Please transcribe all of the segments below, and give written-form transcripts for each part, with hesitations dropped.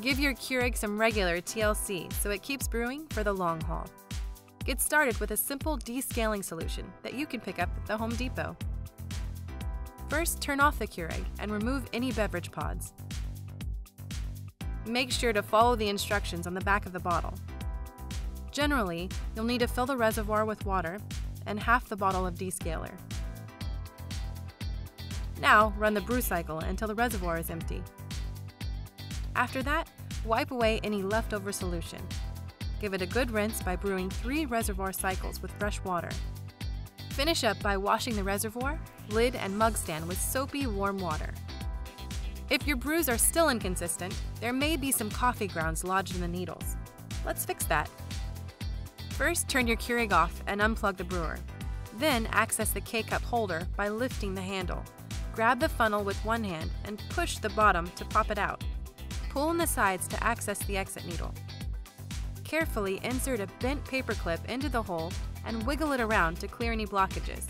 Give your Keurig some regular TLC so it keeps brewing for the long haul. Get started with a simple descaling solution that you can pick up at the Home Depot. First, turn off the Keurig and remove any beverage pods. Make sure to follow the instructions on the back of the bottle. Generally, you'll need to fill the reservoir with water and half the bottle of descaler. Now, run the brew cycle until the reservoir is empty. After that, wipe away any leftover solution. Give it a good rinse by brewing 3 reservoir cycles with fresh water. Finish up by washing the reservoir, lid, and mug stand with soapy, warm water. If your brews are still inconsistent, there may be some coffee grounds lodged in the needles. Let's fix that. First, turn your Keurig off and unplug the brewer. Then, access the K-cup holder by lifting the handle. Grab the funnel with one hand and push the bottom to pop it out. Pull on the sides to access the exit needle. Carefully insert a bent paper clip into the hole and wiggle it around to clear any blockages.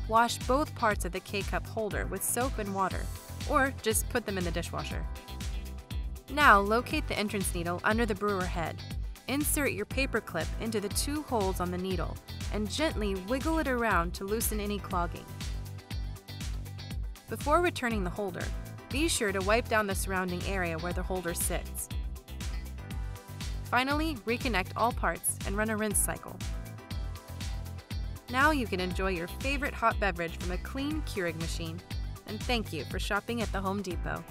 Wash both parts of the K-cup holder with soap and water, or just put them in the dishwasher. Now locate the entrance needle under the brewer head. Insert your paper clip into the 2 holes on the needle and gently wiggle it around to loosen any clogging. Before returning the holder, be sure to wipe down the surrounding area where the holder sits. Finally, reconnect all parts and run a rinse cycle. Now you can enjoy your favorite hot beverage from a clean Keurig machine. And thank you for shopping at the Home Depot.